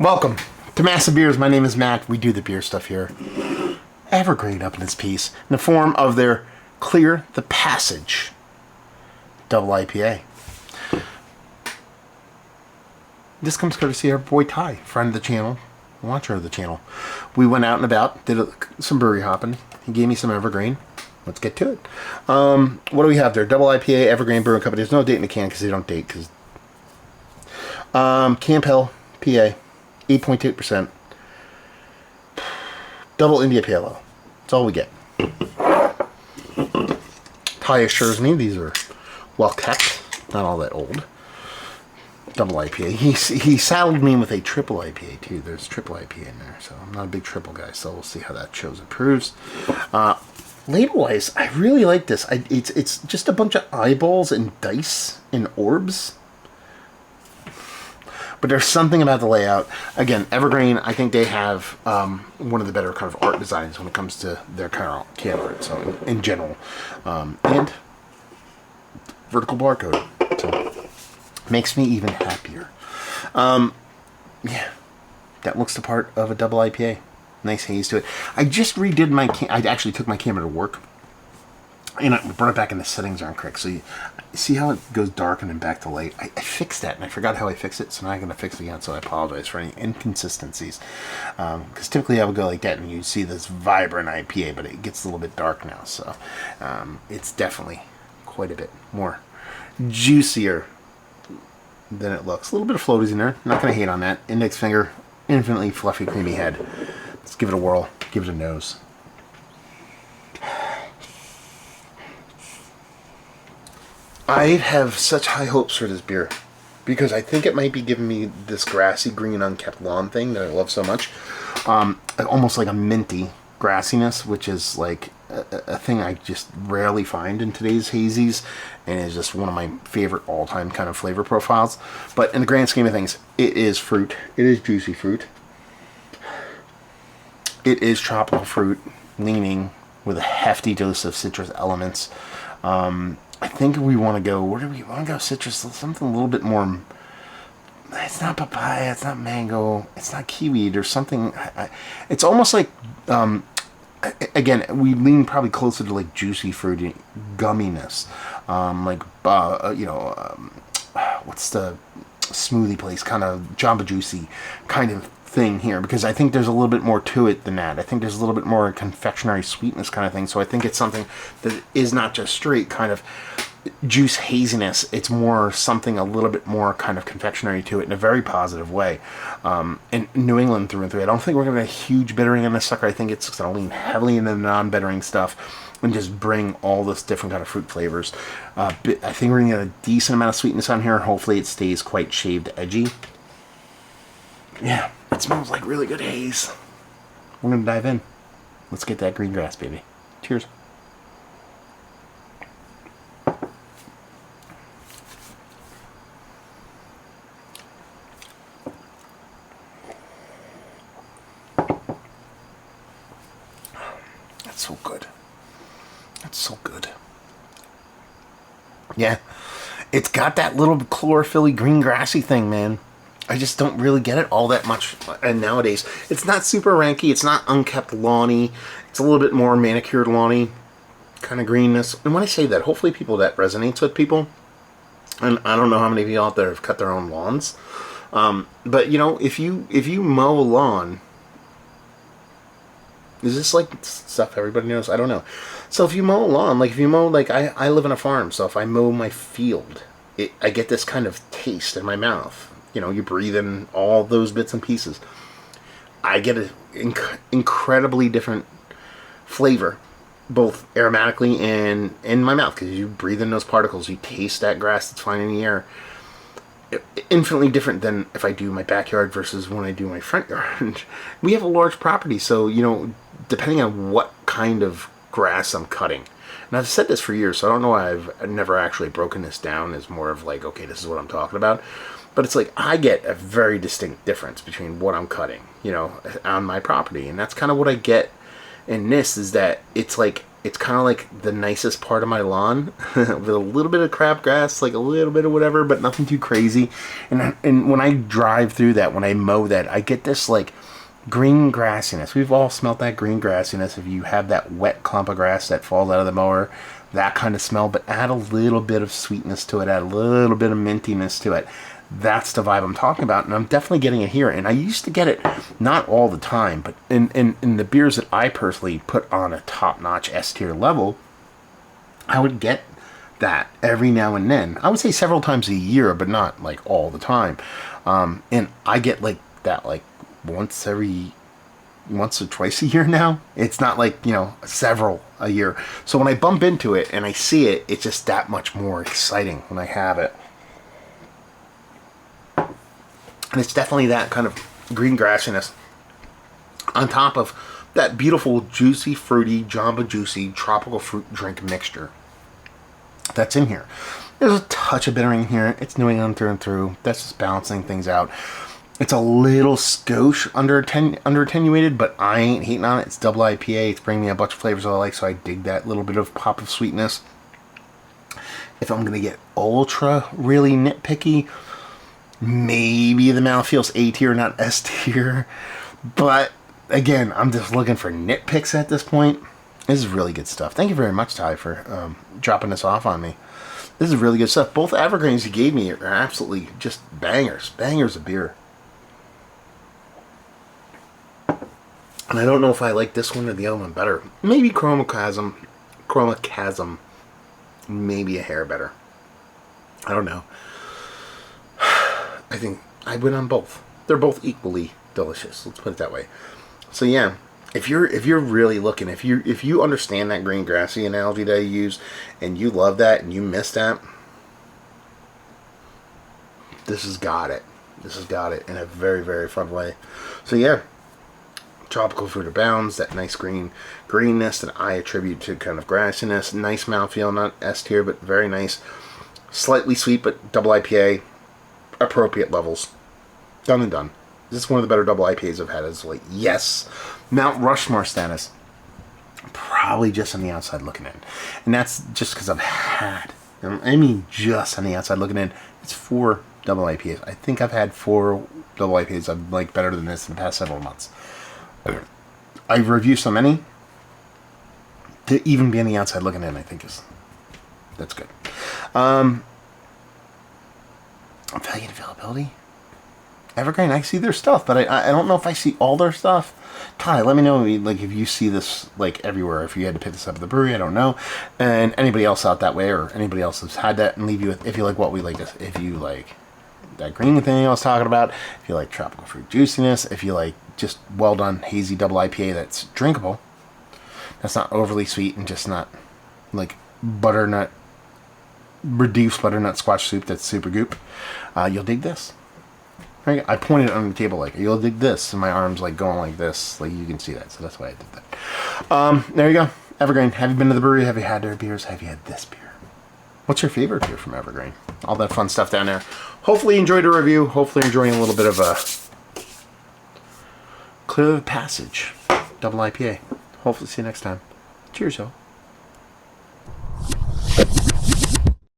Welcome to Massive Beers. My name is Matt. We do the beer stuff here. Evergrain up in this piece in the form of their Clear the Passage double IPA. This comes courtesy of our boy Ty, friend of the channel, watcher of the channel. We went out and about, did some brewery hopping. He gave me some Evergrain. Let's get to it. What do we have there? Double IPA, Evergrain Brewing Company. There's no date in the can because they don't date. Camp Hill, PA, 8.8%. Double India Pale Ale. That's all we get. Ty assures me these are well kept, not all that old. Double IPA. He saddled me with a triple IPA too. There's triple IPA in there, so I'm not a big triple guy. So we'll see how that shows and proves. Label-wise, I really like this. It's just a bunch of eyeballs and dice and orbs. But there's something about the layout. Again, Evergrain, I think they have one of the better kind of art designs when it comes to their can art. So in general, and vertical barcode. So makes me even happier. Yeah, that looks the part of a double IPA. Nice haze to it. I just redid my I actually took my camera to work, and I brought it back in the settings aren't correct. So you see how it goes dark and then back to light? I fixed that, and I forgot how I fixed it, so now I'm going to fix it again, so I apologize for any inconsistencies. Because typically I would go like that, and you see this vibrant IPA, but it gets a little bit dark now, so it's definitely quite a bit more juicier than it looks. A little bit of floaties in there. Not going to hate on that. Index finger, infinitely fluffy, creamy head. Let's give it a whirl. Give it a nose. I have such high hopes for this beer because I think it might be giving me this grassy green unkept lawn thing that I love so much. Almost like a minty grassiness, which is like a thing I just rarely find in today's hazies, and is just one of my favorite all-time kind of flavor profiles. But in the grand scheme of things, it is fruit. It is juicy fruit. It is tropical fruit, leaning with a hefty dose of citrus elements. I think we want to go, where do we want to go? Citrus, something a little bit more. It's not papaya, it's not mango, it's not kiwi. There's something, it's almost like, again, we lean probably closer to like juicy fruity gumminess. What's the smoothie place? Kind of Jamba Juicy kind of thing here, because I think there's a little bit more to it than that. I think there's a little bit more confectionery sweetness kind of thing. So I think it's something that is not just straight kind of juice haziness. It's more something a little bit more kind of confectionery to it in a very positive way. In New England through and through, I don't think we're going to have a huge bittering in this sucker. I think it's going to lean heavily into the non-bittering stuff and just bring all this different kind of fruit flavors. I think we're going to get a decent amount of sweetness on here. Hopefully it stays quite shaved edgy. Yeah, it smells like really good haze. We're going to dive in. Let's get that green grass, baby. Cheers. That's so good. That's so good. Yeah, it's got that little chlorophyll-y green grassy thing, man. I just don't really get it all that much. And nowadays, it's not super ranky. It's not unkept lawny. It's a little bit more manicured lawny kind of greenness. And when I say that, hopefully that resonates with people. And I don't know how many of you out there have cut their own lawns. But you know, if you mow a lawn, is this like stuff everybody knows? I don't know. So if you mow a lawn, like if you mow, like I live in a farm, so if I mow my field, I get this kind of taste in my mouth. You know, you breathe in all those bits and pieces. I get an incredibly different flavor, both aromatically and in my mouth, because you breathe in those particles. You taste that grass that's flying in the air. Infinitely different than if I do my backyard versus when I do my front yard. We have a large property, so, you know, depending on what kind of grass I'm cutting. And I've said this for years, so I don't know why I've never actually broken this down as more of like, okay, this is what I'm talking about. But it's like I get a very distinct difference between what I'm cutting, you know, on my property. And that's kind of what I get in this, is that it's like it's kind of like the nicest part of my lawn with a little bit of crabgrass, like a little bit of whatever, but nothing too crazy. And when I drive through that, when I mow that, I get this like green grassiness. We've all smelt that green grassiness. If you have that wet clump of grass that falls out of the mower, that kind of smell, but add a little bit of sweetness to it, add a little bit of mintiness to it. That's the vibe I'm talking about, and I'm definitely getting it here. And I used to get it not all the time, but in the beers that I personally put on a top-notch S-tier level, I would get that every now and then. I would say several times a year, but not like all the time. And I get like that like once or twice a year now. It's not like, you know, several a year. So when I bump into it and I see it, it's just that much more exciting when I have it. And it's definitely that kind of green grassiness on top of that beautiful, juicy, fruity, Jamba Juicy tropical fruit drink mixture that's in here. There's a touch of bitter in here. It's New England through and through. That's just balancing things out. It's a little skosh under attenuated, but I ain't hating on it. It's double IPA. It's bringing me a bunch of flavors I like, so I dig that little bit of pop of sweetness. If I'm going to get ultra really nitpicky, maybe the mouthfeel's A tier, not S tier. But again, I'm just looking for nitpicks at this point. This is really good stuff. Thank you very much, Ty, for dropping this off on me. This is really good stuff. Both Evergrains you gave me are absolutely just bangers. Bangers of beer. And I don't know if I like this one or the other one better. Maybe Chromachasm. Maybe a hair better. I don't know. I think I went on both. They're both equally delicious. Let's put it that way. So yeah, if you're really looking, if you understand that green grassy analogy that I use, and you love that and you miss that, this has got it. This has got it in a very, very fun way. So yeah, tropical fruit abounds. That nice greenness that I attribute to kind of grassiness. Nice mouthfeel, not S tier, but very nice. Slightly sweet, but double IPA. Appropriate levels. Done and done. This is one of the better double IPAs I've had. It's like, yes. Mount Rushmore status. Probably just on the outside looking in. And that's just because I've had, I mean just on the outside looking in, it's 4 double IPAs. I think I've had 4 double IPAs I've liked better than this in the past several months. I've reviewed so many, to even be on the outside looking in, I think that's good. Value and availability. Evergrain, I see their stuff, but I don't know if I see all their stuff. Ty, let me know like if you see this like everywhere. If you had to pick this up at the brewery, I don't know. And anybody else out that way, or anybody else has had that, and leave you with if you like what we like. If you like that green thing I was talking about, if you like tropical fruit juiciness, if you like just well done hazy double IPA that's drinkable, that's not overly sweet and just not like reduced butternut squash soup that's super goop, you'll dig this. Right? I pointed on the table like, you'll dig this, and my arm's like going like this, like you can see that, so that's why I did that. There you go. Evergrain. Have you been to the brewery? Have you had their beers? Have you had this beer? What's your favorite beer from Evergrain? All that fun stuff down there. Hopefully you enjoyed the review. Hopefully enjoying a little bit of a clear the passage double IPA. Hopefully see you next time. Cheers, y'all.